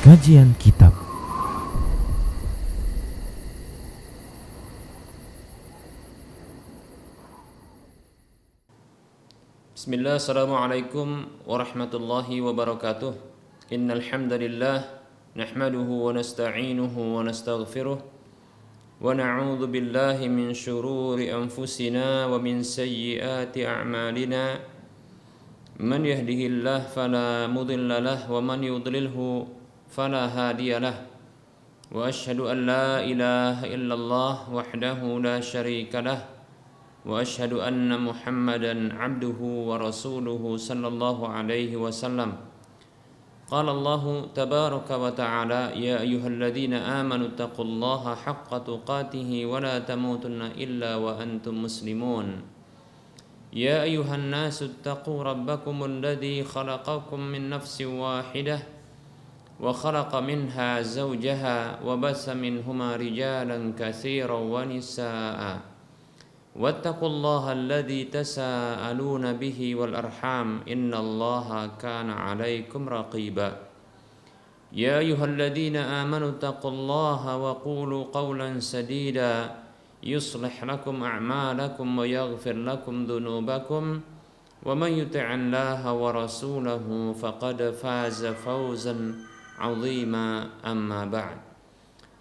Kajian Kitab. Bismillah, assalamualaikum warahmatullahi wabarakatuh. Innal hamdalillah nahmaduhu wa nasta'inuhu wa nastaghfiruh wa na'udzu billahi min shururi anfusina wa min sayyiati a'malina. Man yahdihillahu fala mudilla lahu wa man yudlilhu fala hadiyalah. Wa asyhadu an la ilaha illallah wahdahu la syarika lah. Wa asyhadu anna Muhammadan abduhu wa rasuluhu sallallahu alaihi wasallam. Qala Allah tabaraka wa ta'ala, ya ayyuhalladzina amanu taqullaha haqqa tuqatih wa la tamutunna illa wa antum muslimun. Ya ayyuhan nasu taqu rabbakumul ladzi khalaqakum min nafsin wahidah wa khalaqa minha zawjaha wa bassa minhuma rijalan katsiran wa nisaa'a. Wattaqullaha alladzi tasaaluna bihi wal arham innallaha kana 'alaikum raqiba. Ya ayyuhalladzina amanu taqullaha wa qulu qawlan sadida yuslih lakum a'malakum wa yaghfir lakum dhunubakum wa man yuti'illaha wa rasulahu faqad faza fawzan 'azima. Amma ba'd.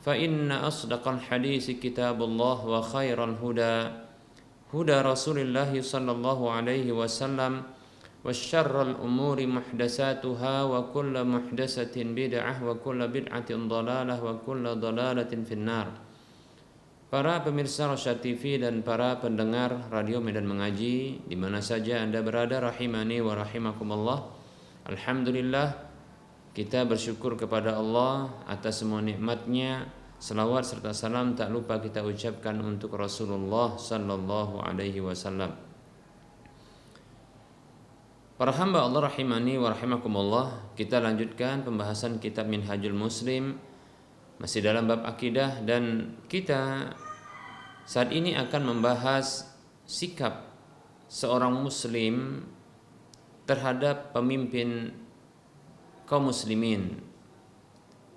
Fa inna asdaqal hadits kitabullah wa khairal huda huda Rasulillah sallallahu alaihi wasallam wa syarrul umuri muhdatsatuha wa kullu muhdatsatin bid'ah wa kullu bid'atin dhalalah wa kullu dhalalatin finnar. Para pemirsa Rosyad TV dan para pendengar Radio Medan Mengaji di mana saja Anda berada, rahimani wa rahimakumullah. Alhamdulillah, kita bersyukur kepada Allah atas semua nikmat-Nya. Salawat serta salam tak lupa kita ucapkan untuk Rasulullah sallallahu alaihi wasallam. Para hamba Allah rahimani wa rahimakumullah, kita lanjutkan pembahasan kitab Minhajul Muslim, masih dalam bab akidah, dan kita saat ini akan membahas sikap seorang muslim terhadap pemimpin kaum muslimin,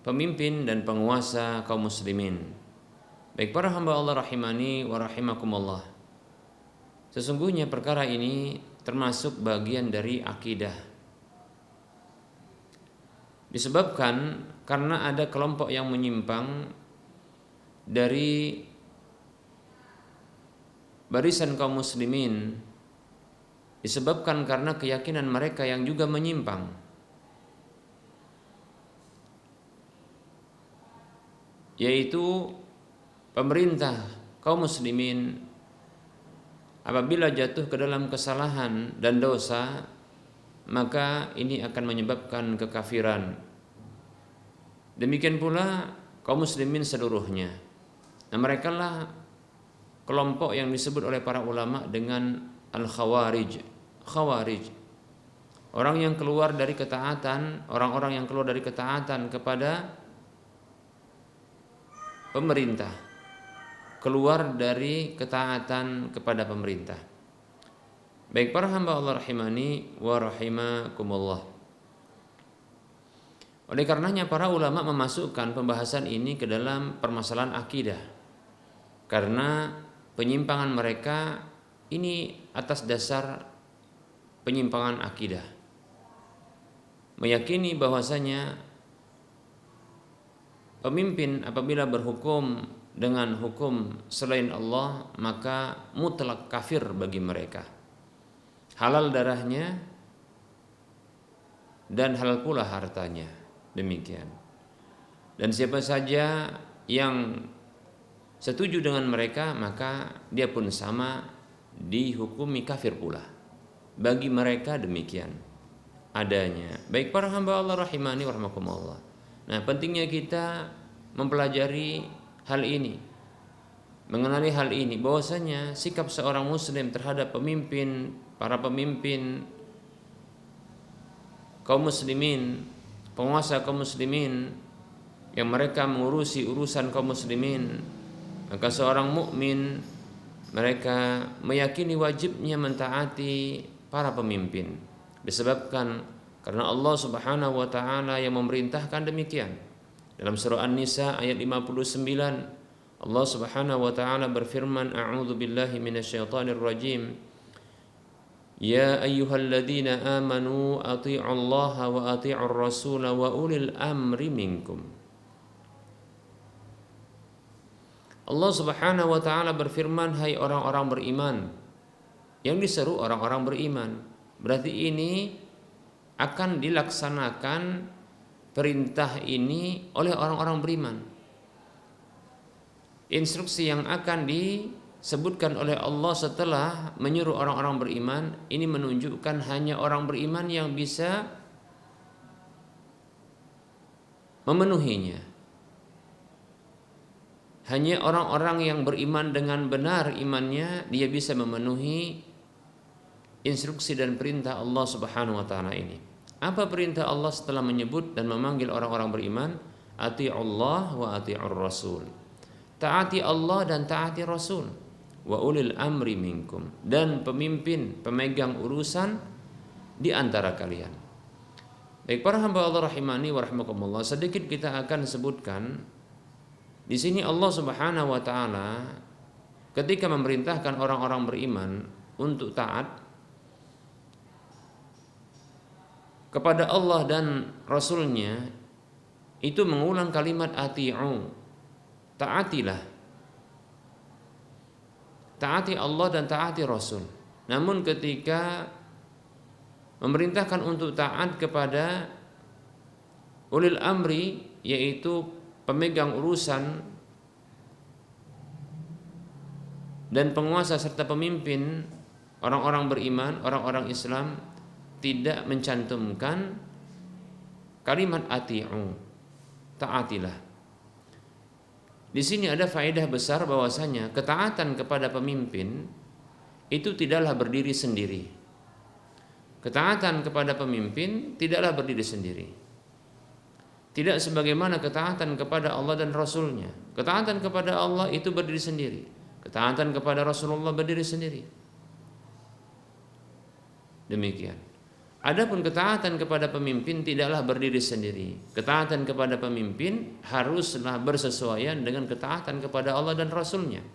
pemimpin dan penguasa kaum muslimin. Baik para hamba Allah rahimani wa rahimakumullah, sesungguhnya perkara ini termasuk bagian dari akidah. Disebabkan karena ada kelompok yang menyimpang dari barisan kaum muslimin, disebabkan karena keyakinan mereka yang juga menyimpang, yaitu pemerintah kaum muslimin apabila jatuh ke dalam kesalahan dan dosa, maka ini akan menyebabkan kekafiran. Demikian pula kaum muslimin seluruhnya. Nah, mereka lah kelompok yang disebut oleh para ulama dengan al-khawarij. Khawarij, orang yang keluar dari ketaatan, orang-orang yang keluar dari ketaatan kepada pemerintah, keluar dari ketaatan kepada pemerintah. Baik para hamba Allah rahimani wa rahimakumullah. Oleh karenanya para ulama memasukkan pembahasan ini ke dalam permasalahan akidah, karena penyimpangan mereka ini atas dasar penyimpangan akidah, meyakini bahwasanya pemimpin apabila berhukum dengan hukum selain Allah maka mutlak kafir bagi mereka, halal darahnya dan halal pula hartanya. Demikian. Dan siapa saja yang setuju dengan mereka maka dia pun sama dihukumi kafir pula. Bagi mereka demikian adanya. Baik para hamba Allah rahimani wa rahimakumullah. Nah, pentingnya kita mempelajari hal ini, mengenali hal ini, bahwasanya sikap seorang muslim terhadap pemimpin, para pemimpin kaum muslimin, penguasa kaum muslimin yang mereka mengurusi urusan kaum muslimin, maka seorang mukmin mereka meyakini wajibnya mentaati para pemimpin, disebabkan Karena Allah Subhanahu wa taala yang memerintahkan demikian. Dalam surah An-Nisa ayat 59, Allah Subhanahu wa taala berfirman, A'udzu billahi minasyaitonir rajim. Ya ayyuhalladzina amanu athi'ullaha wa athi'ur rasula wa ulil amri minkum. Allah Subhanahu wa taala berfirman, hai orang-orang beriman. Yang diseru orang-orang beriman. Berarti ini akan dilaksanakan perintah ini oleh orang-orang beriman. Instruksi yang akan disebutkan oleh Allah setelah menyuruh orang-orang beriman ini menunjukkan hanya orang beriman yang bisa memenuhinya. Hanya orang-orang yang beriman dengan benar imannya dia bisa memenuhi instruksi dan perintah Allah Subhanahu wa taala ini. Apa perintah Allah setelah menyebut dan memanggil orang-orang beriman? Ati'ullah wa ati'ur rasul. Taati Allah dan taati Rasul. Wa ulil amri minkum, dan pemimpin pemegang urusan di antara kalian. Baik para hamba Allah rahimani wa rahimakumullah, sedikit kita akan sebutkan di sini Allah Subhanahu wa taala ketika memerintahkan orang-orang beriman untuk taat kepada Allah dan Rasulnya itu mengulang kalimat ati'u, taatilah, taati Allah dan taati Rasul. Namun ketika memerintahkan untuk taat kepada ulil amri, yaitu pemegang urusan dan penguasa serta pemimpin orang-orang beriman, orang-orang Islam, tidak mencantumkan kalimat ati'u, taatilah. Di sini ada faedah besar bahwasanya ketaatan kepada pemimpin itu tidaklah berdiri sendiri. Ketaatan kepada pemimpin tidaklah berdiri sendiri. Tidak sebagaimana ketaatan kepada Allah dan Rasulnya. Ketaatan kepada Allah itu berdiri sendiri. Ketaatan kepada Rasulullah berdiri sendiri. Demikian. Adapun ketaatan kepada pemimpin tidaklah berdiri sendiri. Ketaatan kepada pemimpin haruslah bersesuaian dengan ketaatan kepada Allah dan Rasulnya.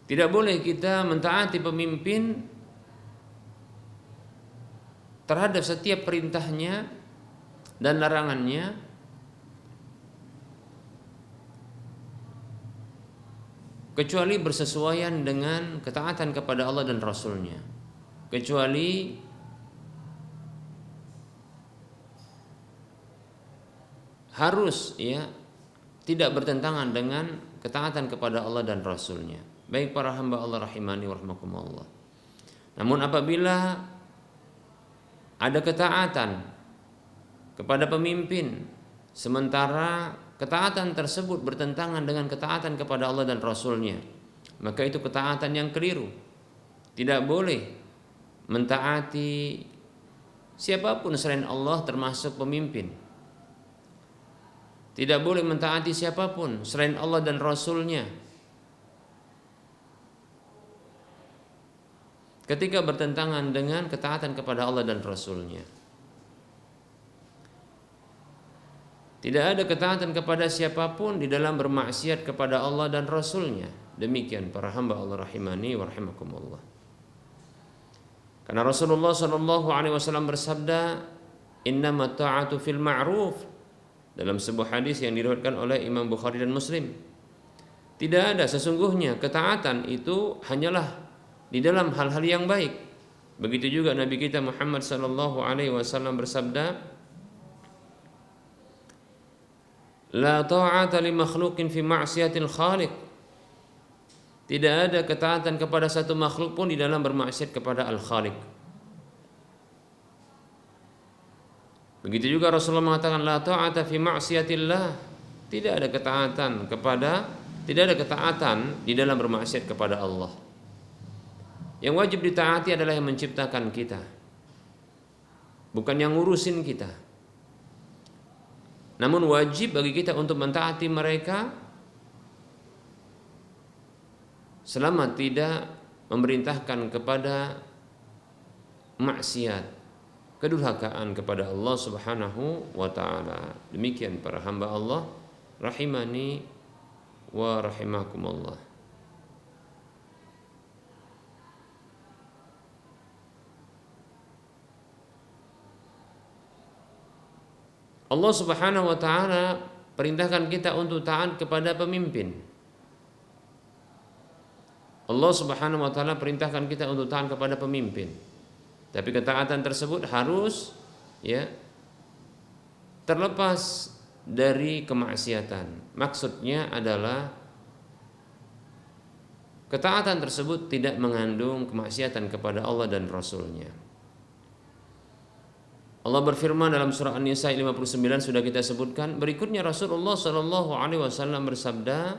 Tidak boleh kita mentaati pemimpin terhadap setiap perintahnya dan larangannya kecuali bersesuaian dengan ketaatan kepada Allah dan Rasulnya. Kecuali harus tidak bertentangan dengan ketaatan kepada Allah dan Rasulnya. Baik para hamba Allah rahimani wa rahmakumullah. Namun apabila ada ketaatan kepada pemimpin sementara ketaatan tersebut bertentangan dengan ketaatan kepada Allah dan Rasulnya, maka itu ketaatan yang keliru. Tidak boleh mentaati siapapun selain Allah termasuk pemimpin. Tidak boleh mentaati siapapun selain Allah dan Rasulnya ketika bertentangan dengan ketaatan kepada Allah dan Rasulnya. Tidak ada ketaatan kepada siapapun di dalam bermaksiat kepada Allah dan Rasulnya. Demikian para hamba Allah rahimani wa rahimakumullah. Karena Rasulullah SAW bersabda, Innamat ta'atu fil ma'ruf, dalam sebuah hadis yang diriwayatkan oleh Imam Bukhari dan Muslim. Tidak ada, sesungguhnya ketaatan itu hanyalah di dalam hal-hal yang baik. Begitu juga Nabi kita Muhammad SAW bersabda, La ta'ata li makhluqin fi ma'siyatil khaliq. Tidak ada ketaatan kepada satu makhluk pun di dalam bermaksiat kepada Al-Khaliq. Begitu juga Rasulullah mengatakan la ta'ata fi ma'siyatillah. Tidak ada ketaatan di dalam bermaksiat kepada Allah. Yang wajib ditaati adalah yang menciptakan kita, bukan yang ngurusin kita. Namun wajib bagi kita untuk mentaati mereka selama tidak memerintahkan kepada maksiat, kedurhakaan kepada Allah Subhanahu wa taala. Demikian para hamba Allah rahimani wa rahimakumullah. Allah Subhanahu wa taala perintahkan kita untuk taat kepada pemimpin. Allah Subhanahu wa taala perintahkan kita untuk taat kepada pemimpin. Tapi ketaatan tersebut harus terlepas dari kemaksiatan. Maksudnya adalah ketaatan tersebut tidak mengandung kemaksiatan kepada Allah dan Rasul-Nya. Allah berfirman dalam surah An-Nisa 59 sudah kita sebutkan. Berikutnya Rasulullah Shallallahu Alaihi Wasallam bersabda,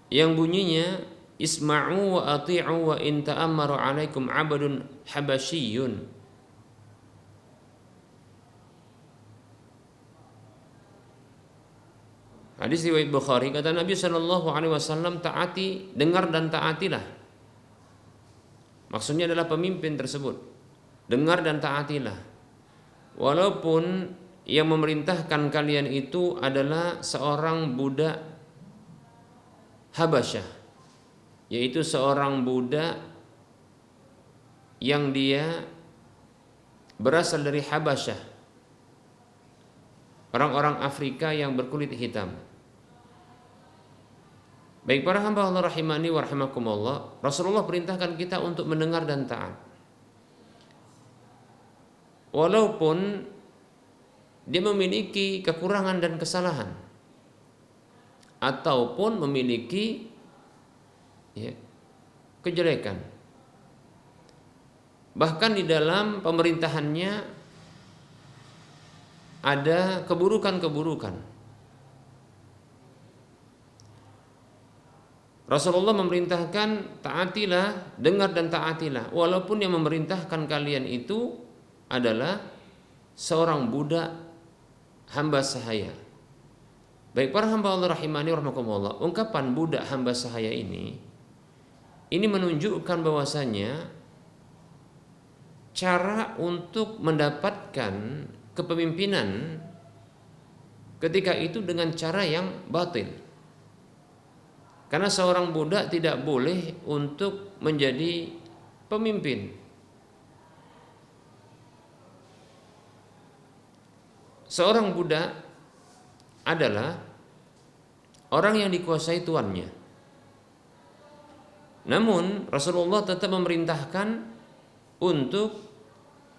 yang bunyinya isma'u wa ati'u wa in ta'ammaru 'alaikum 'abdun habasyiyun. Hadis riwayat Bukhari, kata Nabi Shallallahu Alaihi Wasallam, taati, dengar dan taatilah. Maksudnya adalah pemimpin tersebut. Dengar dan taatilah. Walaupun yang memerintahkan kalian itu adalah seorang budak Habasyah, yaitu seorang budak yang dia berasal dari Habasyah, orang-orang Afrika yang berkulit hitam. Baik para hamba Allah rahimani wa rahimakumullah, Rasulullah perintahkan kita untuk mendengar dan taat. Walaupun dia memiliki kekurangan dan kesalahan, ataupun memiliki kejelekan. Bahkan di dalam pemerintahannya ada keburukan-keburukan. Rasulullah memerintahkan taatilah, dengar dan taatilah, walaupun yang memerintahkan kalian itu adalah seorang budak hamba sahaya. Baik para hamba Allah rahimani warahmatullah, ungkapan budak hamba sahaya ini menunjukkan bahwasanya cara untuk mendapatkan kepemimpinan ketika itu dengan cara yang batil. Karena seorang budak tidak boleh untuk menjadi pemimpin. Seorang budak adalah orang yang dikuasai tuannya. Namun Rasulullah tetap memerintahkan untuk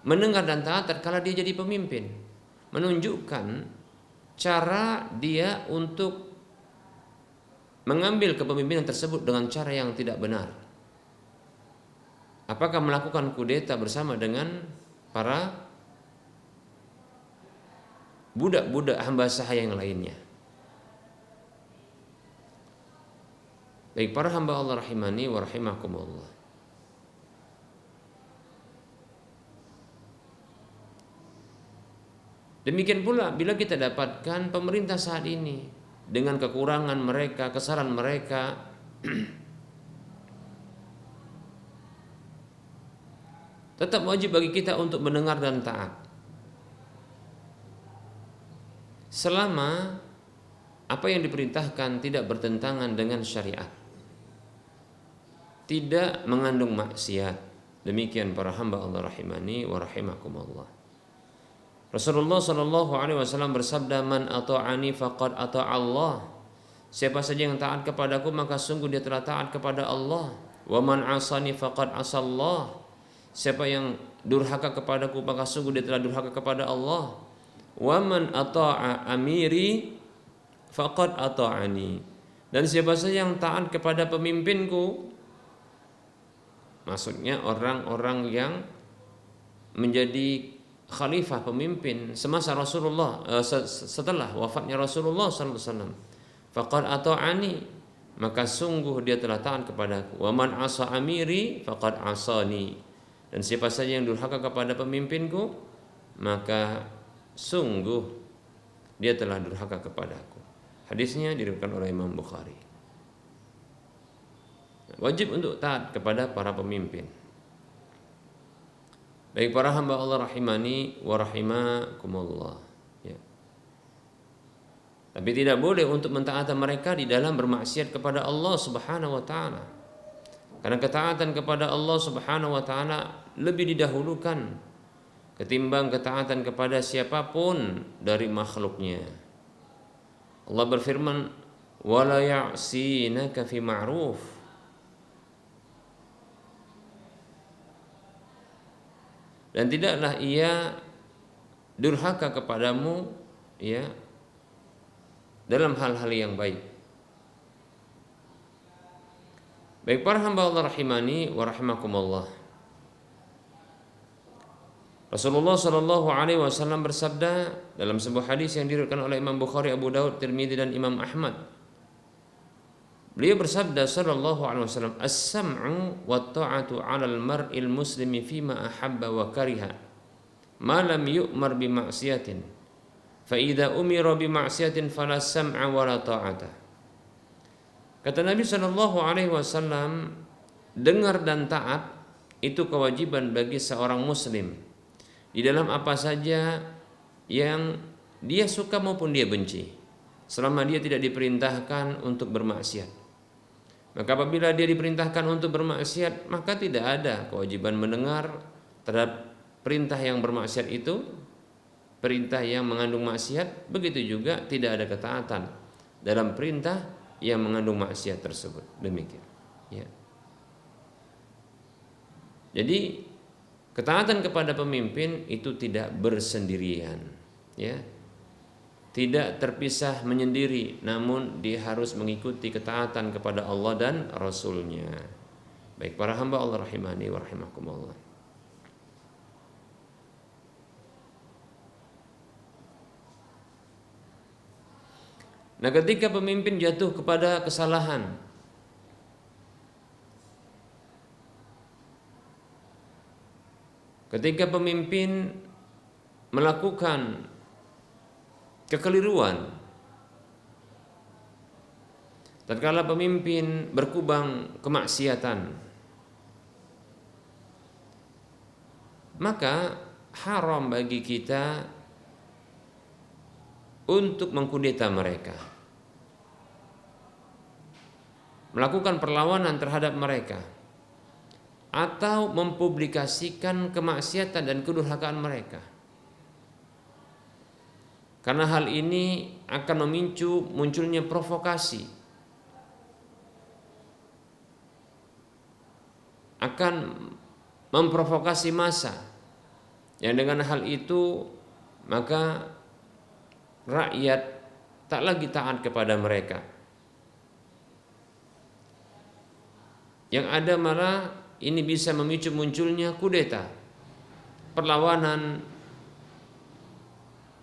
mendengar dan taat tatkala dia jadi pemimpin, menunjukkan cara dia untuk mengambil kepemimpinan tersebut dengan cara yang tidak benar. Apakah melakukan kudeta bersama dengan para budak-budak hamba sahaya yang lainnya? Baik para hamba Allah rahimani wa rahimakumullah. Demikian pula bila kita dapatkan pemerintah saat ini dengan kekurangan mereka, kesalahan mereka, tetap wajib bagi kita untuk mendengar dan taat. Selama apa yang diperintahkan tidak bertentangan dengan syariat, tidak mengandung maksiat. Demikian para hamba Allah rahimani wa rahimakumullah. Rasulullah Shallallahu Alaihi Wasallam bersabda, man ata'ani faqad ata'a Allah. Siapa saja yang taat kepadaku maka sungguh dia telah taat kepada Allah. Wa man asani faqad asallah. Siapa yang durhaka kepadaku maka sungguh dia telah durhaka kepada Allah. Wa man ata'a amiri faqad ata'ani. Dan siapa saja yang taat kepada pemimpinku, maksudnya orang-orang yang menjadi khalifah pemimpin semasa Rasulullah, setelah wafatnya Rasulullah sallallahu alaihi wasallam, faqad ata'ani, maka sungguh dia telah taat kepadaku. Wa man asa amiri faqad asani. Dan siapa saja yang durhaka kepada pemimpinku maka sungguh dia telah durhaka kepadaku. Hadisnya diriwayatkan oleh Imam Bukhari. Wajib untuk taat kepada para pemimpin. Baik para hamba Allah rahimani wa rahimakumullah. Ya. Tapi tidak boleh untuk mentaati mereka di dalam bermaksiat kepada Allah Subhanahu wa taala. Karena ketaatan kepada Allah Subhanahu wa taala lebih didahulukan ketimbang ketaatan kepada siapapun dari makhluknya. Allah berfirman, "Wala ya'sinaka fi ma'ruf." Dan tidaklah ia durhaka kepadamu ya dalam hal-hal yang baik. Baik para hamba Allah rahimani wa rahimakumullah. Rasulullah sallallahu alaihi wasallam bersabda dalam sebuah hadis yang diriwayatkan oleh Imam Bukhari, Abu Daud, Tirmidzi dan Imam Ahmad. Beliau bersabda sallallahu alaihi wasallam, "As-sam'u wat ta'atu 'alal mar'il muslimi fima ahabba wa kariha, ma lam yu'mar bi ma'siyatin. Fa idza umira bi ma'siyatin fala sam'a wa la ta'ata." Kata Nabi sallallahu alaihi wasallam, dengar dan taat itu kewajiban bagi seorang muslim di dalam apa saja yang dia suka maupun dia benci, selama dia tidak diperintahkan untuk bermaksiat. Maka apabila dia diperintahkan untuk bermaksiat, maka tidak ada kewajiban mendengar terhadap perintah yang bermaksiat itu, perintah yang mengandung maksiat. Begitu juga tidak ada ketaatan dalam perintah yang mengandung maksiat tersebut. Demikian. Ya. Jadi ketaatan kepada pemimpin itu tidak bersendirian, ya. Tidak terpisah menyendiri, namun dia harus mengikuti ketaatan kepada Allah dan Rasul-Nya. Baik para hamba Allah rahimani wa rahimakumullah. Nah, ketika pemimpin jatuh kepada kesalahan, ketika pemimpin melakukan kekeliruan, tatkala pemimpin berkubang kemaksiatan, maka haram bagi kita untuk mengkudeta mereka, melakukan perlawanan terhadap mereka, atau mempublikasikan kemaksiatan dan kedurhakaan mereka. Karena hal ini akan memicu munculnya provokasi, akan memprovokasi massa, yang dengan hal itu maka rakyat tak lagi taat kepada mereka. Yang ada malah ini bisa memicu munculnya kudeta, perlawanan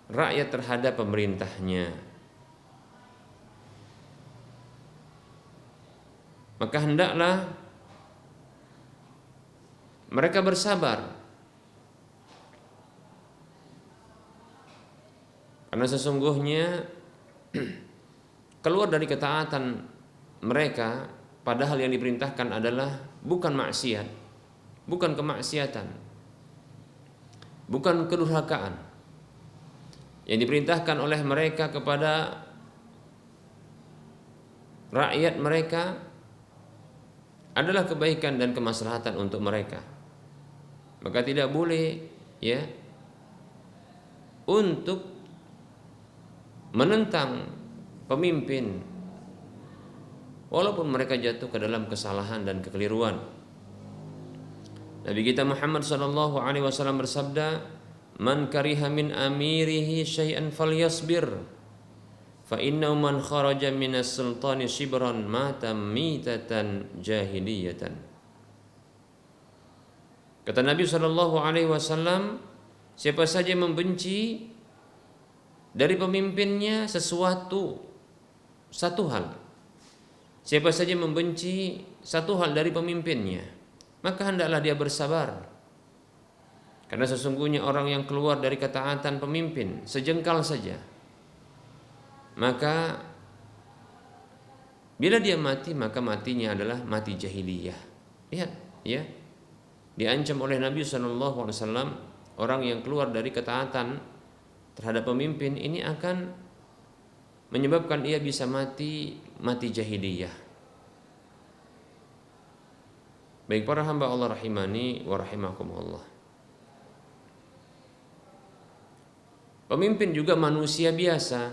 rakyat terhadap pemerintahnya. Maka hendaklah mereka bersabar, karena sesungguhnya keluar dari ketaatan mereka, padahal yang diperintahkan adalah bukan maksiat, bukan kemaksiatan, bukan kedurhakaan. Yang diperintahkan oleh mereka kepada rakyat mereka adalah kebaikan dan kemaslahatan untuk mereka. Maka tidak boleh ya untuk menentang pemimpin walaupun mereka jatuh ke dalam kesalahan dan kekeliruan. Nabi kita Muhammad SAW bersabda, "Man kariha min amirihi syai'an falyasbir, fa innahu man kharaja minas sultani shibran mata mitatan jahiliyatan." Kata Nabi SAW, siapa saja membenci dari pemimpinnya satu hal, siapa saja membenci satu hal dari pemimpinnya, maka hendaklah dia bersabar. Karena sesungguhnya orang yang keluar dari ketaatan pemimpin sejengkal saja, maka Bila dia mati, maka matinya adalah mati jahiliyah. Lihat, ya. Diancam oleh Nabi SAW, orang yang keluar dari ketaatan terhadap pemimpin ini akan menyebabkan ia bisa mati jahiliyah. Baik para hamba Allah rahimani wa rahimakumullah. Pemimpin juga manusia biasa.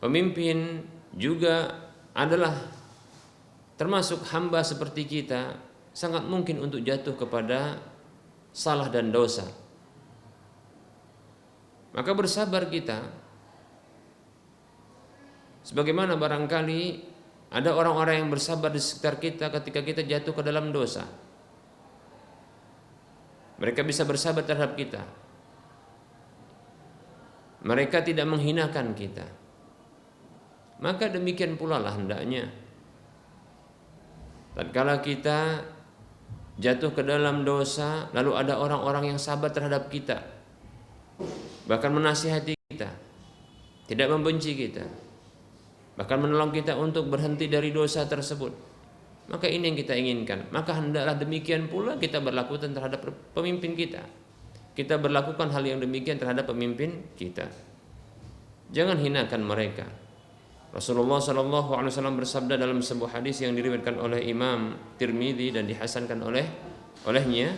Pemimpin juga adalah termasuk hamba seperti kita, sangat mungkin untuk jatuh kepada salah dan dosa. Maka bersabar kita, sebagaimana barangkali ada orang-orang yang bersabar di sekitar kita ketika kita jatuh ke dalam dosa. Mereka bisa bersabar terhadap kita. Mereka tidak menghinakan kita. Maka demikian pula lah hendaknya tatkala kita jatuh ke dalam dosa, lalu ada orang-orang yang sabar terhadap kita, bahkan menasihati kita, tidak membenci kita, bahkan menolong kita untuk berhenti dari dosa tersebut, maka ini yang kita inginkan. Maka hendaklah demikian pula kita berlakukan terhadap pemimpin kita. Kita berlakukan hal yang demikian terhadap pemimpin kita. Jangan hinakan mereka. Rasulullah SAW bersabda dalam sebuah hadis yang diriwayatkan oleh Imam Tirmidzi dan dihasankan olehnya.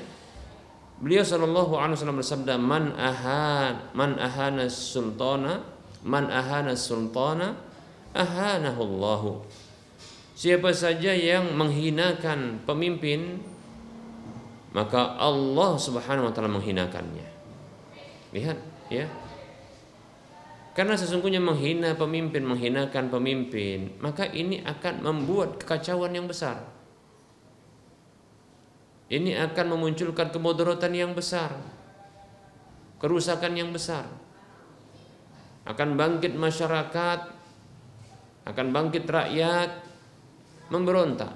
Beliau SAW bersabda, man ahana sultana ahanahullahu. Siapa saja yang menghinakan pemimpin, maka Allah Subhanahu wa taala menghinakannya. Lihat, ya. Karena sesungguhnya menghinakan pemimpin, maka ini akan membuat kekacauan yang besar. Ini akan memunculkan kemudaratan yang besar, kerusakan yang besar. Akan bangkit masyarakat, akan bangkit rakyat memberontak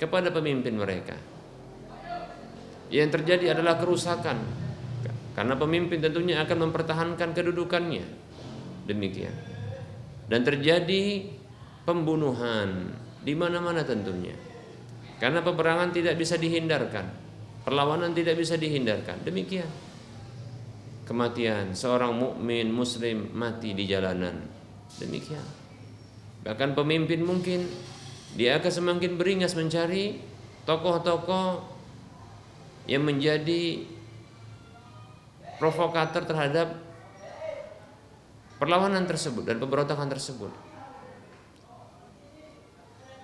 kepada pemimpin mereka. Yang terjadi adalah kerusakan, karena pemimpin tentunya akan mempertahankan kedudukannya. Demikian. Dan terjadi pembunuhan di mana-mana tentunya. Karena peperangan tidak bisa dihindarkan, perlawanan tidak bisa dihindarkan. Demikian. Kematian seorang mukmin muslim mati di jalanan. Demikian. Bahkan pemimpin mungkin dia akan semakin beringas mencari tokoh-tokoh yang menjadi provokator terhadap perlawanan tersebut dan pemberontakan tersebut.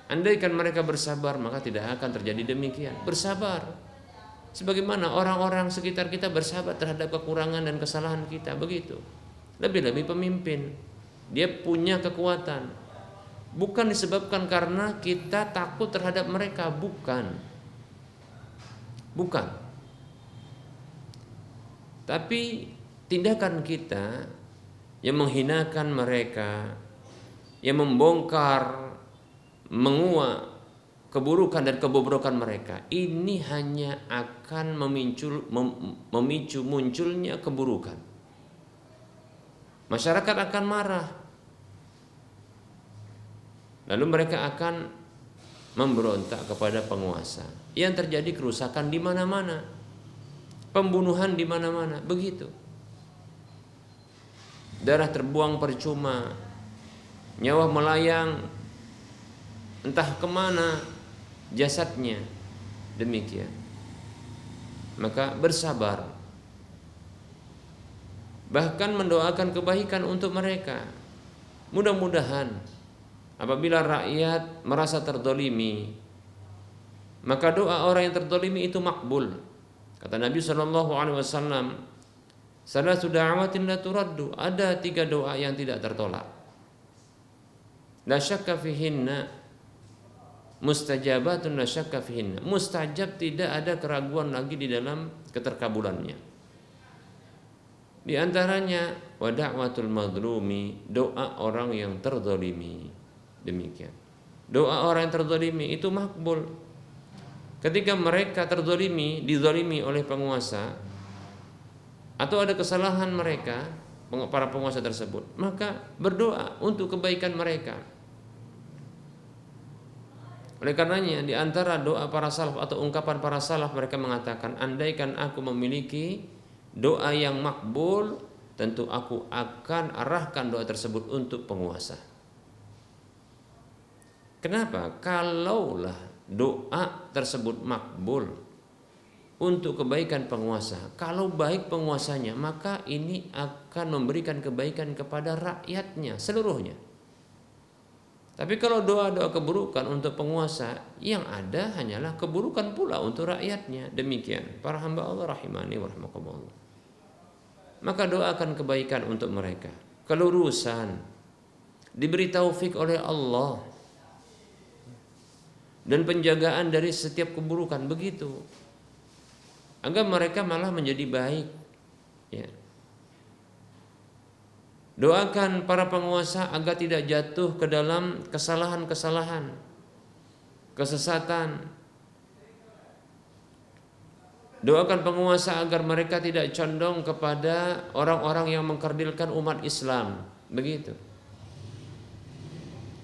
Andaikan mereka bersabar, maka tidak akan terjadi demikian. Bersabar, sebagaimana orang-orang sekitar kita bersabar terhadap kekurangan dan kesalahan kita, begitu. Lebih-lebih pemimpin, dia punya kekuatan, bukan disebabkan karena kita takut terhadap mereka, bukan. Tapi tindakan kita yang menghinakan mereka, yang membongkar, menguak keburukan dan kebobrokan mereka, ini hanya akan memicu munculnya keburukan. Masyarakat akan marah, lalu mereka akan memberontak kepada penguasa. Yang terjadi kerusakan di mana-mana, pembunuhan di mana-mana, begitu. Darah terbuang percuma, nyawa melayang entah kemana jasadnya. Demikian. Maka bersabar, bahkan mendoakan kebaikan untuk mereka. Mudah-mudahan apabila rakyat merasa terdolimi, maka doa orang yang terdolimi itu makbul. Kata Nabi SAW, salatu da'awatin la turaddu, ada 3 doa yang tidak tertolak. La syakka fihinna mustajabatun la syakka fihinna. Mustajab, tidak ada keraguan lagi di dalam keterkabulannya. Di antaranya wa da'watul mazlumi, doa orang yang terzalimi. Demikian. Doa orang yang terzalimi itu makbul. Ketika mereka terzalimi, dizalimi oleh penguasa, atau ada kesalahan mereka, para penguasa tersebut, maka berdoa untuk kebaikan mereka. Oleh karenanya di antara doa para salaf atau ungkapan para salaf, mereka mengatakan, andaikan aku memiliki doa yang makbul, tentu aku akan arahkan doa tersebut untuk penguasa. Kenapa? Kalaulah doa tersebut makbul untuk kebaikan penguasa, kalau baik penguasanya, maka ini akan memberikan kebaikan kepada rakyatnya seluruhnya. Tapi kalau doa-doa keburukan untuk penguasa, yang ada hanyalah keburukan pula untuk rakyatnya. Demikian para hamba Allah rahimani wa rahimakumullah. Maka doakan kebaikan untuk mereka, kelurusan, diberi taufik oleh Allah, dan penjagaan dari setiap keburukan, begitu, agar mereka malah menjadi baik. Ya. Doakan para penguasa agar tidak jatuh ke dalam kesalahan-kesalahan, kesesatan. Doakan penguasa agar mereka tidak condong kepada orang-orang yang mengkerdilkan umat Islam, begitu,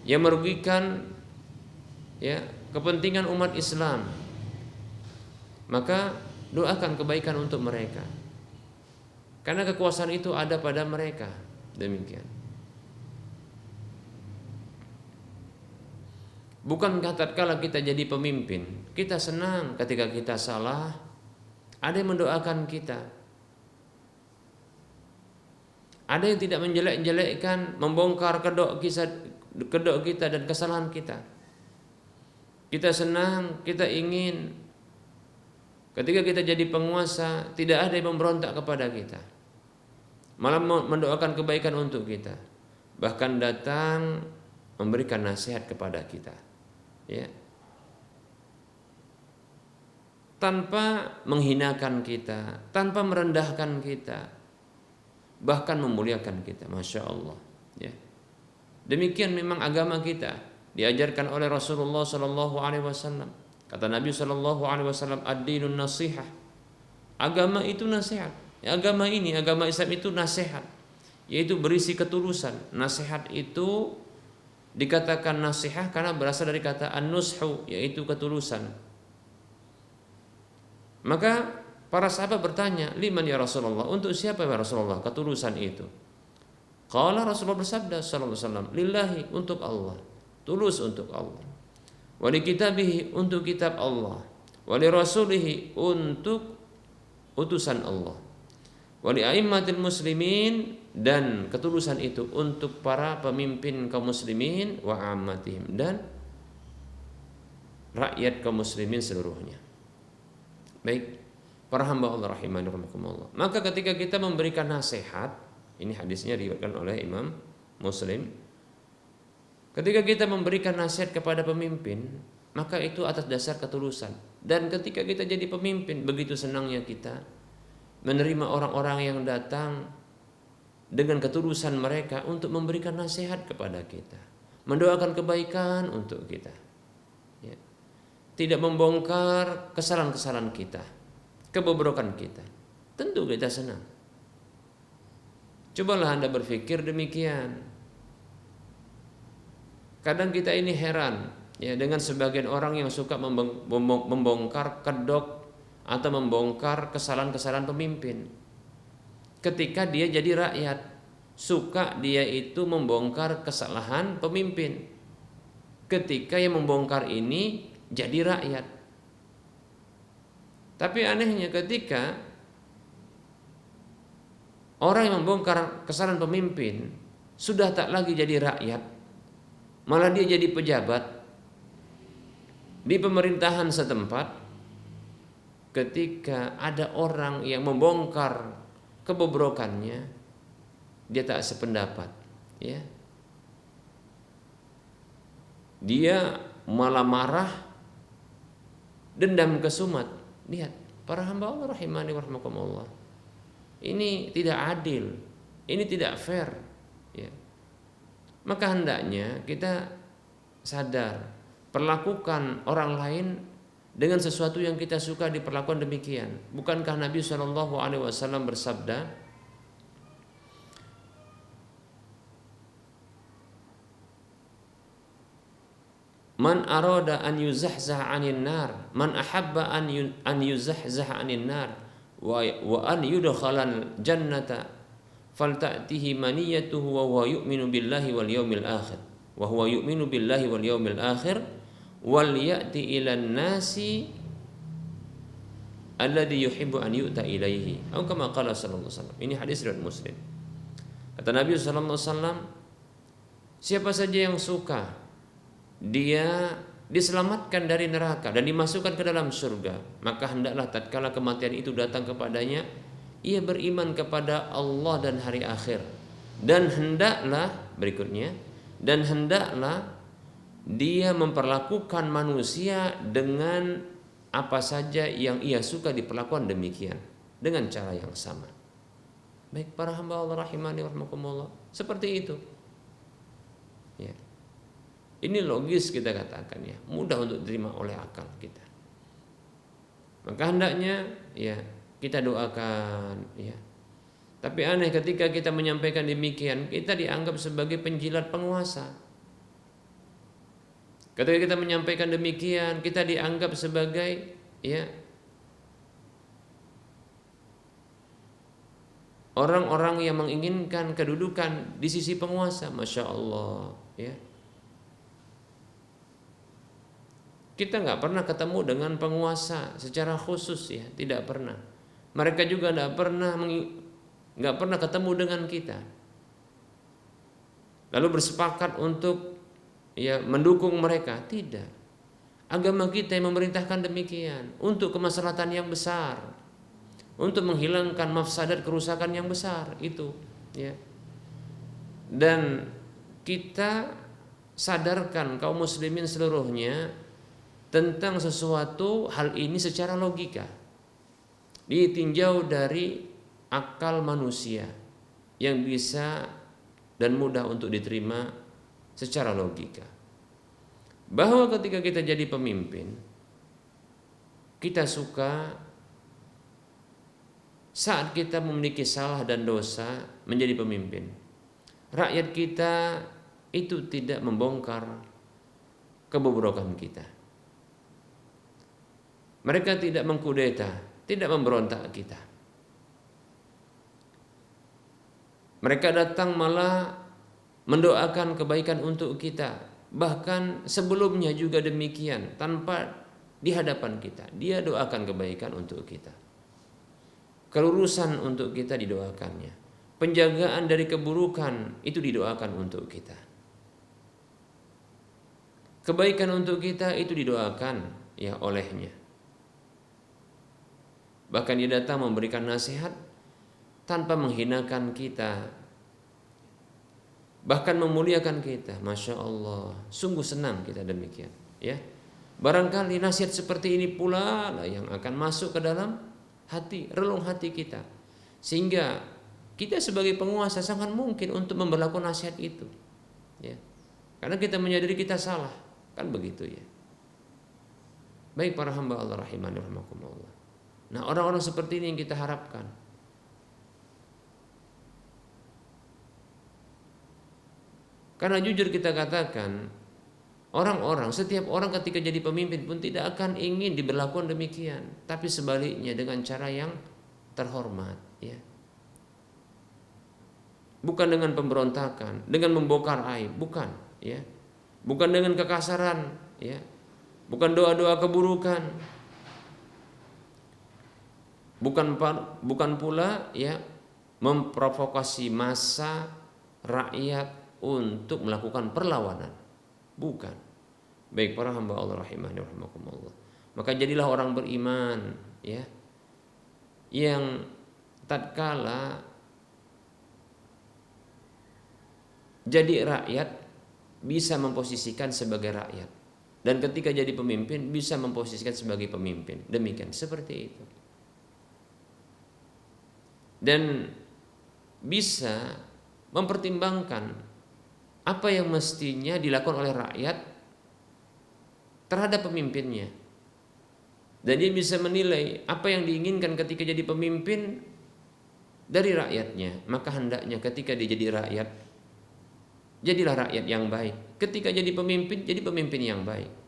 yang merugikan ya kepentingan umat Islam. Maka doakan kebaikan untuk mereka, karena kekuasaan itu ada pada mereka. Demikian. Bukankah tatkala kita jadi pemimpin, kita senang ketika kita salah, ada yang mendoakan kita, ada yang tidak menjelek-jelekkan, membongkar kedok kita dan kesalahan kita. Kita senang, kita ingin ketika kita jadi penguasa, tidak ada yang memberontak kepada kita, malah mendoakan kebaikan untuk kita, bahkan datang memberikan nasihat kepada kita, ya, tanpa menghinakan kita, tanpa merendahkan kita, bahkan memuliakan kita. Masya Allah, ya. Demikian memang agama kita diajarkan oleh Rasulullah Sallallahu Alaihi Wasallam. Kata Nabi Sallallahu Alaihi Wasallam, ad-dinun nasihah. Agama itu nasihat. Agama ini, agama Islam itu nasihat, yaitu berisi ketulusan. Nasihat itu dikatakan nasihat karena berasal dari kata an-nushu, yaitu ketulusan. Maka para sahabat bertanya, liman ya Rasulullah, untuk siapa ya Rasulullah ketulusan itu? Qala, Rasulullah bersabda sallallahu alaihi wasallam, lillahi, untuk Allah, tulus untuk Allah. Wa li kitabihi, untuk kitab Allah. Wa li rasulihi, untuk utusan Allah. Wali a'immatil muslimin, dan ketulusan itu untuk para pemimpin kaum muslimin, wa ammatihim, dan rakyat kaum muslimin seluruhnya. Baik, para hamba Allah rahimani rahimakumullah. Maka ketika kita memberikan nasihat, ini hadisnya diriwayatkan oleh Imam Muslim. Ketika kita memberikan nasihat kepada pemimpin, maka itu atas dasar ketulusan. Dan ketika kita jadi pemimpin, begitu senangnya kita menerima orang-orang yang datang dengan ketulusan mereka untuk memberikan nasihat kepada kita, mendoakan kebaikan untuk kita, ya. Tidak membongkar kesalahan-kesalahan kita, kebobrokan kita. Tentu kita senang. Cobalah Anda berpikir demikian. Kadang kita ini heran, ya, dengan sebagian orang yang suka membongkar kedok atau membongkar kesalahan-kesalahan pemimpin. Ketika dia jadi rakyat, suka dia itu membongkar kesalahan pemimpin. Ketika yang membongkar ini jadi rakyat. Tapi anehnya ketika orang yang membongkar kesalahan pemimpin sudah tak lagi jadi rakyat, malah dia jadi pejabat di pemerintahan setempat. Ketika ada orang yang membongkar kebobrokannya, dia tak sependapat, ya. Dia malah marah, dendam kesumat. Lihat, para hamba Allah rahimani wa rahimakumullah. Ini tidak adil, ini tidak fair, ya. Maka hendaknya kita sadar, perlakukan orang lain dengan sesuatu yang kita suka diperlakukan demikian. Bukankah Nabi Shallallahu Alaihi Wasallam bersabda, Man arada an yuzahzah 'anil nar, man ahabba an yuzahzah 'anil nar wa an yudkhalal jannata falta'tihi maniyatuhu wa huwa yu'minu billahi wal yawmil akhir wa huwa yu'minu billahi wal yawmil akhir wal ya'ti ilan nasi alladhi yuhibbu an yu'ta ilaihi atau kama qala sallallahu alaihi wasallam. Ini hadis riwayat Muslim. Kata Nabi sallallahu alaihi wasallam, siapa saja yang suka dia diselamatkan dari neraka dan dimasukkan ke dalam surga, maka hendaklah tatkala kematian itu datang kepadanya, ia beriman kepada Allah dan hari akhir, dan hendaklah berikutnya, dan hendaklah dia memperlakukan manusia dengan apa saja yang ia suka diperlakukan demikian, dengan cara yang sama. Baik para hamba Allah rahimani wa rahmakumullah, seperti itu. Ya. Ini logis kita katakan ya, mudah untuk diterima oleh akal kita. Maka hendaknya ya kita doakan ya. Tapi aneh ketika kita menyampaikan demikian, kita dianggap sebagai penjilat penguasa. Ketika kita menyampaikan demikian, kita dianggap sebagai ya orang-orang yang menginginkan kedudukan di sisi penguasa. Masya Allah ya. Kita nggak pernah ketemu dengan penguasa secara khusus ya, tidak pernah. Mereka juga nggak pernah ketemu dengan kita. Lalu bersepakat untuk ya mendukung mereka, tidak. Agama kita yang memerintahkan demikian untuk kemaslahatan yang besar, untuk menghilangkan mafsadat kerusakan yang besar itu, ya. Dan kita sadarkan kaum muslimin seluruhnya tentang sesuatu hal ini secara logika, ditinjau dari akal manusia yang bisa dan mudah untuk diterima secara logika, bahwa ketika kita jadi pemimpin, kita suka saat kita memiliki salah dan dosa menjadi pemimpin, rakyat kita itu tidak membongkar kebobrokan kita. Mereka tidak mengkudeta, tidak memberontak kita. Mereka datang malah mendoakan kebaikan untuk kita. Bahkan sebelumnya juga demikian, tanpa di hadapan kita. Dia doakan kebaikan untuk kita. Kelurusan untuk kita didoakannya. Penjagaan dari keburukan itu didoakan untuk kita. Kebaikan untuk kita itu didoakan ya olehnya. Bahkan dia datang memberikan nasihat tanpa menghinakan kita, bahkan memuliakan kita. Masya Allah, sungguh senang kita demikian. Ya, barangkali nasihat seperti ini pula lah yang akan masuk ke dalam hati, relung hati kita, sehingga kita sebagai penguasa sangat mungkin untuk memberlakukan nasihat itu. Ya, karena kita menyadari kita salah, kan begitu ya. Baik para hamba Allah rahimani wa rahmakumullah. Nah, orang-orang seperti ini yang kita harapkan. Karena jujur kita katakan, setiap orang ketika jadi pemimpin pun tidak akan ingin diberlakukan demikian, tapi sebaliknya dengan cara yang terhormat, ya. Bukan dengan pemberontakan, dengan membongkar aib, bukan, ya. Bukan dengan kekasaran, ya. Bukan doa-doa keburukan. Bukan pula ya memprovokasi massa rakyat untuk melakukan perlawanan. Bukan. Baik para hamba Allah rahimahni wa rahimakumullah. Maka jadilah orang beriman ya, yang tatkala jadi rakyat bisa memposisikan sebagai rakyat, dan ketika jadi pemimpin bisa memposisikan sebagai pemimpin. Demikian, seperti itu. Dan bisa mempertimbangkan apa yang mestinya dilakukan oleh rakyat terhadap pemimpinnya. Dan dia bisa menilai apa yang diinginkan ketika jadi pemimpin dari rakyatnya. Maka hendaknya ketika dia jadi rakyat, jadilah rakyat yang baik. Ketika jadi pemimpin yang baik.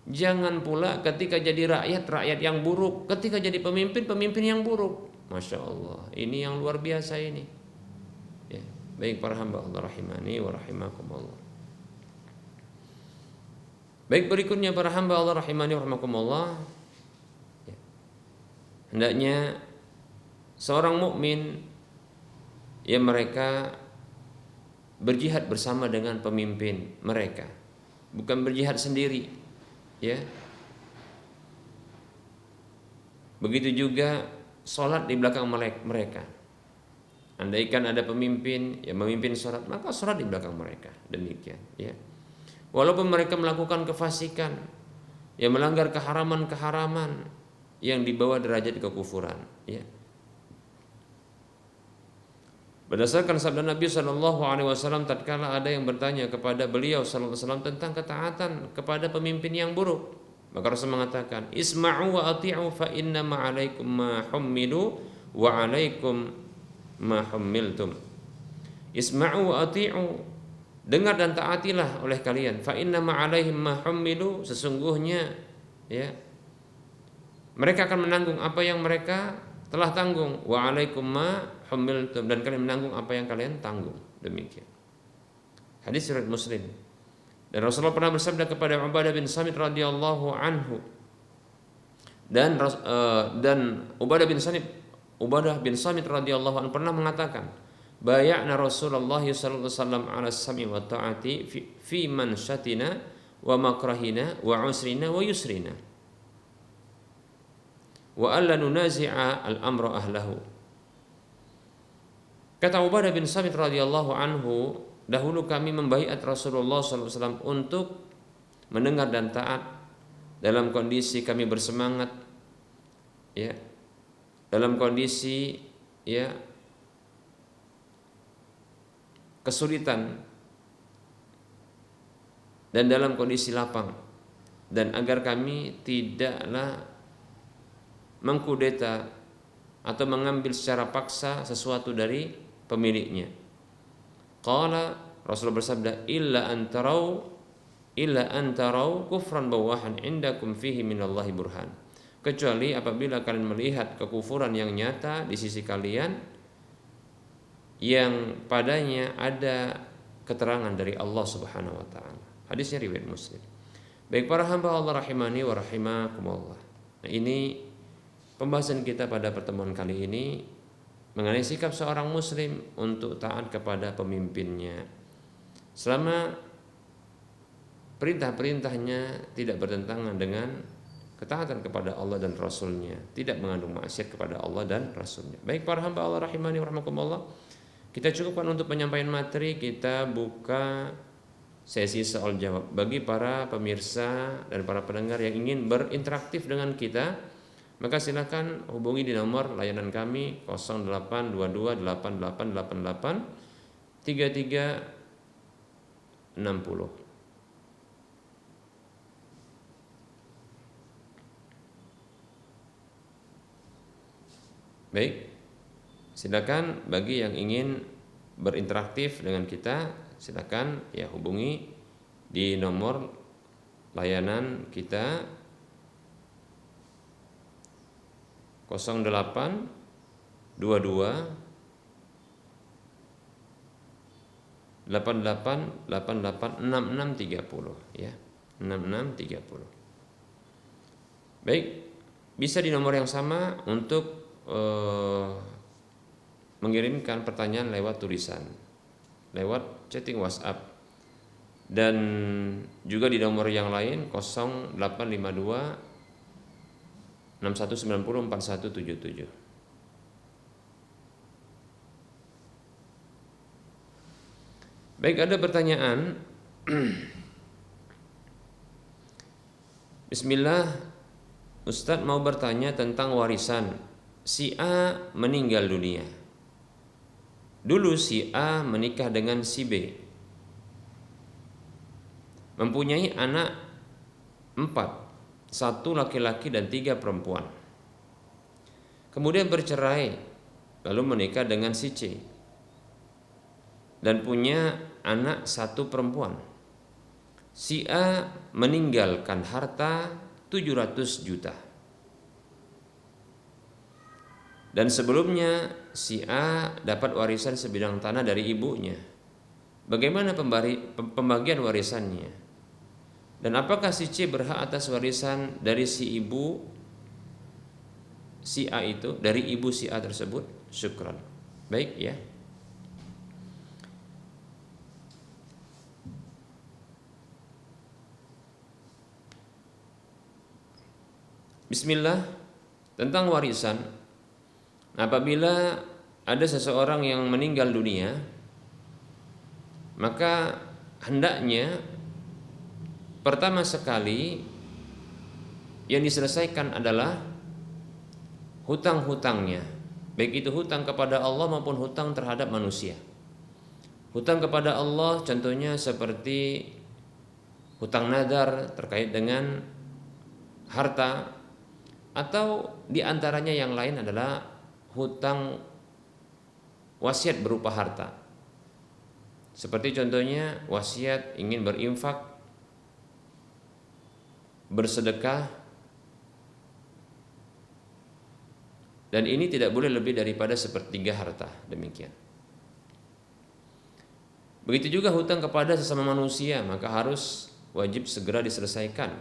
Jangan pula ketika jadi rakyat yang buruk. Ketika jadi pemimpin yang buruk. Masya Allah, ini yang luar biasa ini. Ya, baik para hamba Allah rahimani wa rahimakumullah. Baik, berikutnya para hamba Allah rahimani wa rahimakumullah. Ya. Hendaknya seorang mukmin yang mereka berjihad bersama dengan pemimpin mereka, bukan berjihad sendiri, ya. Begitu juga sholat di belakang mereka. Andaikan ada pemimpin yang memimpin sholat, maka sholat di belakang mereka. Demikian, ya. Walaupun mereka melakukan kefasikan, yang melanggar keharaman-keharaman yang dibawa derajat kekufuran, ya. Berdasarkan sabda Nabi SAW, tatkala ada yang bertanya kepada beliau SAW tentang ketaatan kepada pemimpin yang buruk, maka Rasul mengatakan, isma'u wa ati'u fa inna ma'alaikum ma hummilu wa 'alaikum ma hummiltum. Isma'u wa ati'u, dengar dan taatilah oleh kalian, fa inna ma'alaihim ma hummilu, sesungguhnya, ya, mereka akan menanggung apa yang mereka telah tanggung, wa 'alaikum ma humiltum, dan kalian menanggung apa yang kalian tanggung. Demikian. Hadis riwayat Muslim. Dan Rasulullah pernah bersabda kepada Ubadah bin Samit radhiyallahu anhu, dan Ubadah bin Samit radhiyallahu anhu pernah mengatakan, bay'na Rasulullah sallallahu alaihi wasallam 'ala as-sam'i wa ta'ati fi manshatina wa makrahina wa usrina wa yusrina wa alla nunazi'a al-amra ahlahu. Kata Ubadah bin Samit radhiyallahu anhu, dahulu kami membaiat Rasulullah SAW untuk mendengar dan taat dalam kondisi kami bersemangat, ya, dalam kondisi, ya, kesulitan, dan dalam kondisi lapang, dan agar kami tidaklah mengkudeta atau mengambil secara paksa sesuatu dari pemiliknya. Qala, Rasulullah bersabda, illa antarau kufran bawahan indakum fihi minallahi burhan, kecuali apabila kalian melihat kekufuran yang nyata di sisi kalian yang padanya ada keterangan dari Allah Subhanahu wa taala. Hadisnya riwayat Muslim. Baik para hamba Allah rahimani wa rahimakumullah. Nah, ini pembahasan kita pada pertemuan kali ini mengenai sikap seorang muslim untuk taat kepada pemimpinnya selama perintah-perintahnya tidak bertentangan dengan ketaatan kepada Allah dan Rasulnya, tidak mengandung maksiat kepada Allah dan Rasulnya. Baik para hamba Allah rahimani wa rahimakumullah, kita cukupkan untuk penyampaian materi. Kita buka sesi soal jawab bagi para pemirsa dan para pendengar yang ingin berinteraktif dengan kita. Maka silakan hubungi di nomor layanan kami 0822883360. Baik, silakan bagi yang ingin berinteraktif dengan kita, silakan ya hubungi di nomor layanan kita 0822 88886630 ya, 6630. Baik, bisa di nomor yang sama untuk mengirimkan pertanyaan lewat tulisan, lewat chatting WhatsApp, dan juga di nomor yang lain 0852 61904177. Baik, ada pertanyaan. Bismillah, Ustadz mau bertanya tentang warisan. Si A meninggal dunia. Dulu si A menikah dengan si B, mempunyai anak 4, 1 laki-laki dan 3 perempuan. Kemudian bercerai, lalu menikah dengan si C. dan punya anak satu perempuan. Si A meninggalkan harta 700 juta. Dan sebelumnya si A dapat warisan sebidang tanah dari ibunya. Bagaimana pembagian warisannya? Dan apakah si C berhak atas warisan dari si ibu si A itu, dari ibu si A tersebut? Syukran. Baik ya. Bismillah, tentang warisan. Apabila ada seseorang yang meninggal dunia, maka hendaknya pertama sekali yang diselesaikan adalah hutang-hutangnya, baik itu hutang kepada Allah maupun hutang terhadap manusia. Hutang kepada Allah contohnya seperti hutang nadar terkait dengan harta, atau diantaranya yang lain adalah hutang wasiat berupa harta. Seperti contohnya wasiat ingin berinfak, bersedekah, dan ini tidak boleh lebih daripada sepertiga harta, demikian. Begitu juga hutang kepada sesama manusia, maka harus wajib segera diselesaikan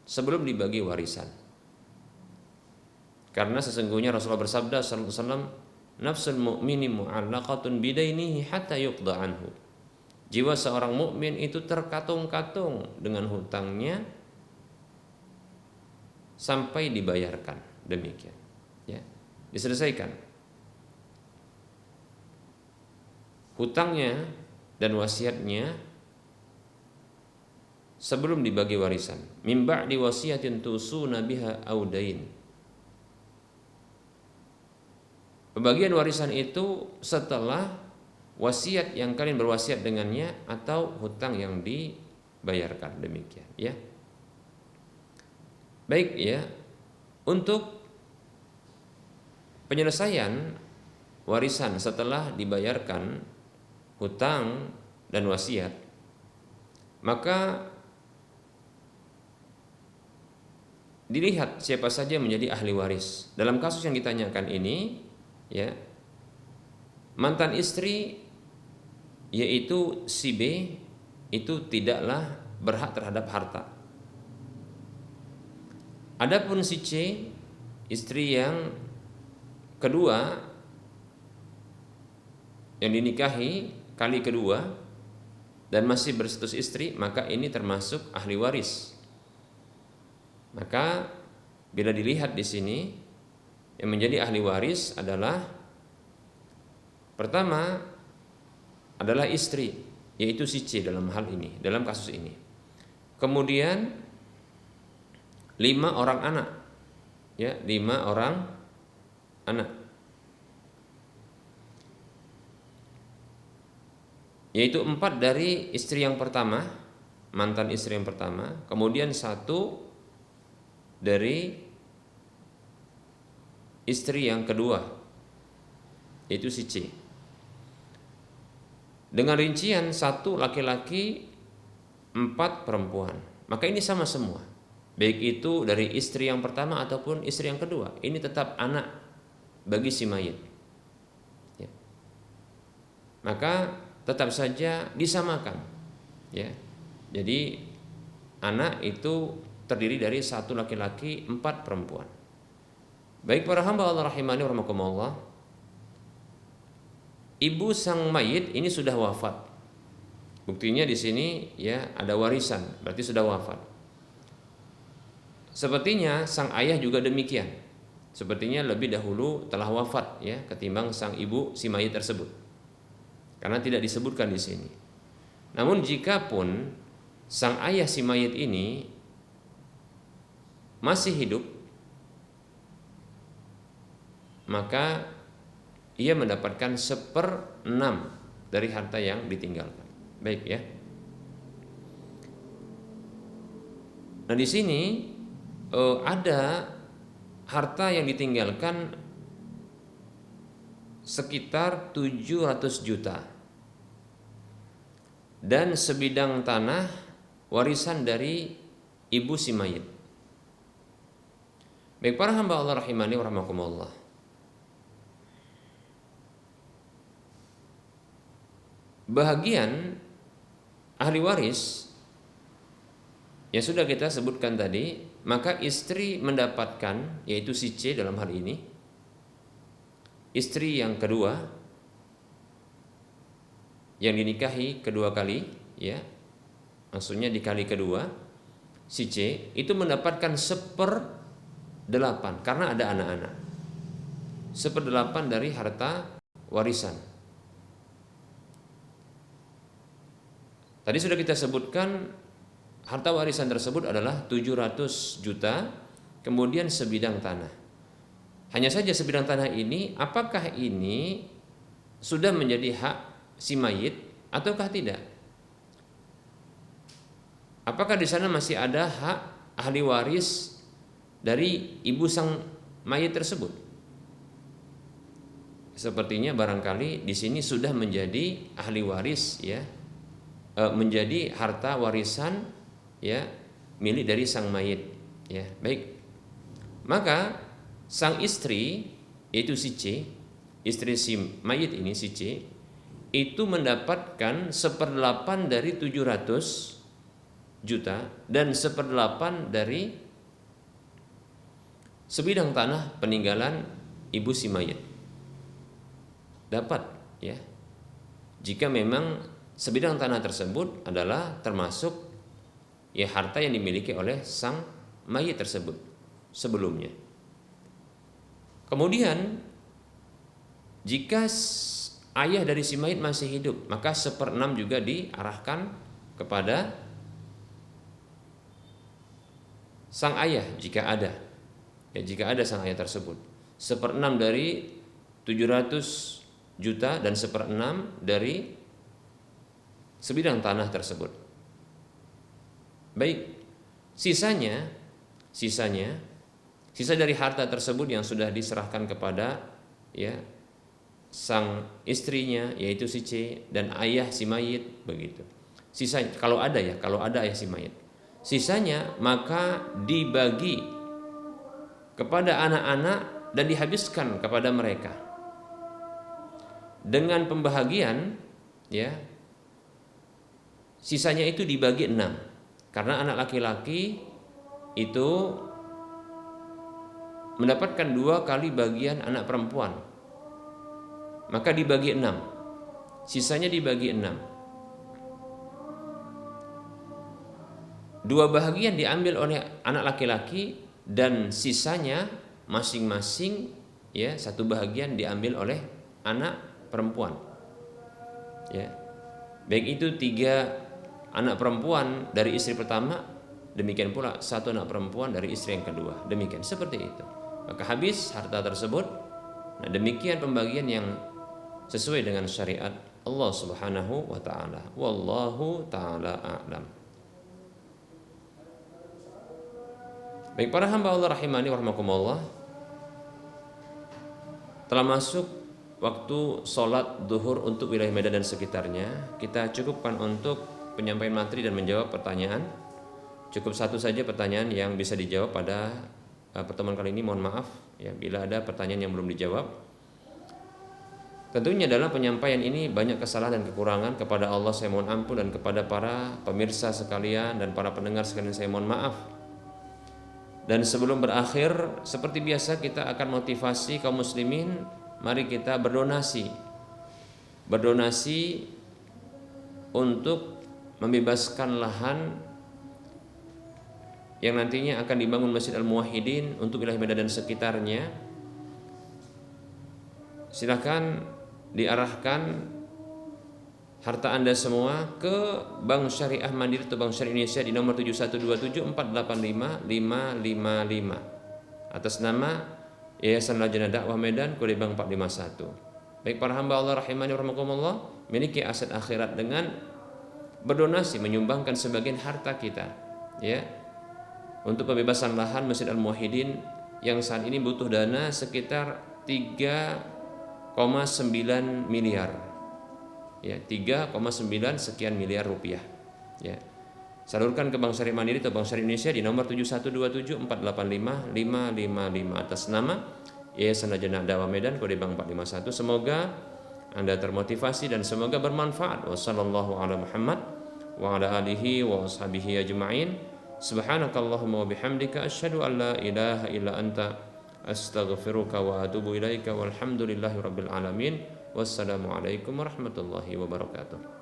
sebelum dibagi warisan. Karena sesungguhnya Rasulullah bersabda sallallahu alaihi wasallam, nafsul mu'mini mu'allaqatun bidainihi hatta yuqda anhu. Jiwa seorang mukmin itu terkatung-katung dengan hutangnya sampai dibayarkan, demikian. Ya, diselesaikan hutangnya dan wasiatnya sebelum dibagi warisan. Min ba'di wasiyatin tusuna biha audain. Pembagian warisan itu setelah wasiat yang kalian berwasiat dengannya atau hutang yang dibayarkan, demikian ya. Baik ya, untuk penyelesaian warisan setelah dibayarkan hutang dan wasiat, maka dilihat siapa saja menjadi ahli waris. Dalam kasus yang ditanyakan ini, ya, mantan istri yaitu si B itu tidaklah berhak terhadap harta. Adapun si C, istri yang kedua yang dinikahi kali kedua dan masih berstatus istri, maka ini termasuk ahli waris. Maka bila dilihat di sini, yang menjadi ahli waris adalah pertama adalah istri, yaitu si C dalam hal ini, dalam kasus ini. Kemudian 5 orang anak, ya, 5 orang anak, yaitu 4 dari istri yang pertama, mantan istri yang pertama, kemudian 1 dari istri yang kedua, yaitu si C. Dengan rincian 1 laki-laki, 4 perempuan. Maka ini sama semua. Baik itu dari istri yang pertama ataupun istri yang kedua. Ini tetap anak bagi si mayit. Ya. Maka tetap saja disamakan. Ya. Jadi anak itu terdiri dari 1 laki-laki, 4 perempuan. Baik para hamba Allah rahimani wa rahimakumullah, ibu sang mayit ini sudah wafat. Buktinya di sini ya ada warisan, berarti sudah wafat. Sepertinya sang ayah juga demikian. Sepertinya lebih dahulu telah wafat ya ketimbang sang ibu si mayit tersebut. Karena tidak disebutkan di sini. Namun jika pun sang ayah si mayit ini masih hidup, maka ia mendapatkan 1/6 dari harta yang ditinggalkan. Baik ya. Nah di sini ada harta yang ditinggalkan sekitar 700 juta. dan sebidang tanah warisan dari ibu si mayit. Baik para hamba Allah rahimani wa rahmakumullah. Bahagian ahli waris yang sudah kita sebutkan tadi, maka istri mendapatkan, yaitu si C dalam hal ini, istri yang kedua yang dinikahi kedua kali, ya, maksudnya di kali kedua, si C itu mendapatkan 1/8 karena ada anak-anak, 1/8 dari harta warisan. Tadi sudah kita sebutkan harta warisan tersebut adalah 700 juta, kemudian sebidang tanah. Hanya saja sebidang tanah ini, apakah ini sudah menjadi hak si mayit ataukah tidak? Apakah di sana masih ada hak ahli waris dari ibu sang mayit tersebut? Sepertinya barangkali di sini sudah menjadi ahli waris, ya, menjadi harta warisan, ya, milik dari sang mayit, ya. Baik, maka sang istri, yaitu si C, istri si mayit ini, si C, itu mendapatkan 1/8 dari 700 juta dan 1/8 dari sebidang tanah peninggalan ibu si mayit. Dapat, ya, jika memang sebidang tanah tersebut adalah termasuk, ya, harta yang dimiliki oleh sang mayit tersebut sebelumnya. Kemudian jika ayah dari si mayit masih hidup, maka 1/6 juga diarahkan kepada sang ayah jika ada, ya, jika ada sang ayah tersebut. 1/6 dari 700 juta dan 1/6 dari sebidang tanah tersebut. Baik, sisa dari harta tersebut yang sudah diserahkan kepada, ya, sang istrinya, yaitu si C, dan ayah si mayit, begitu. Sisa kalau ada ayah si mayit. Sisanya maka dibagi kepada anak-anak dan dihabiskan kepada mereka dengan pembahagian, ya, sisanya itu dibagi 6 karena anak laki-laki itu mendapatkan 2 kali bagian anak perempuan, maka dibagi 6, sisanya dibagi 6. 2 bahagian diambil oleh anak laki-laki dan sisanya masing-masing, ya, 1 bahagian diambil oleh anak perempuan, ya. Baik itu 3 anak perempuan dari istri pertama, demikian pula 1 anak perempuan dari istri yang kedua, demikian, seperti itu. Maka habis harta tersebut. Nah, demikian pembagian yang sesuai dengan syariat Allah Subhanahu wa taala. Wallahu taala a'lam. Baik para hamba Allah rahimani wa rahmakumullah, telah masuk waktu sholat duhur untuk wilayah Medan dan sekitarnya. Kita cukupkan untuk penyampaian materi dan menjawab pertanyaan. Cukup 1 saja pertanyaan yang bisa dijawab pada pertemuan kali ini. Mohon maaf, ya, bila ada pertanyaan yang belum dijawab. Tentunya dalam penyampaian ini banyak kesalahan dan kekurangan. Kepada Allah saya mohon ampun, dan kepada para pemirsa sekalian dan para pendengar sekalian saya mohon maaf. Dan sebelum berakhir, seperti biasa kita akan motivasi kaum muslimin, mari kita berdonasi untuk membebaskan lahan yang nantinya akan dibangun Masjid Al-Muwahhidin untuk wilayah Medan dan sekitarnya. Silakan diarahkan harta Anda semua ke Bank Syariah Mandiri atau Bank Syariah Indonesia di nomor 7127485555 atas nama Yayasan Lajnah Dakwah Medan, kode Bank 451. Baik para hamba Allah rahimani wa rahmakumullah, miliki aset akhirat dengan berdonasi, menyumbangkan sebagian harta kita, ya, untuk pembebasan lahan Masjid Al-Muwahhidin yang saat ini butuh dana sekitar 3,9 miliar. ya 3,9 sekian miliar rupiah. Ya. Salurkan ke Bank Syariah Mandiri atau Bank Syariah Indonesia di nomor 7127485555 atas nama Yayasan Lajnah Dakwah Medan, kode bank 451. Semoga Anda termotivasi dan semoga bermanfaat. Wassallallahu ala Muhammad wa ala alihi wa ashabihi ajma'in. Subhanakallahumma wa bihamdika asyhadu an la ilaha illa anta astaghfiruka wa atubu ilaika walhamdulillahi rabbil alamin. Wassalamualaikum warahmatullahi wabarakatuh.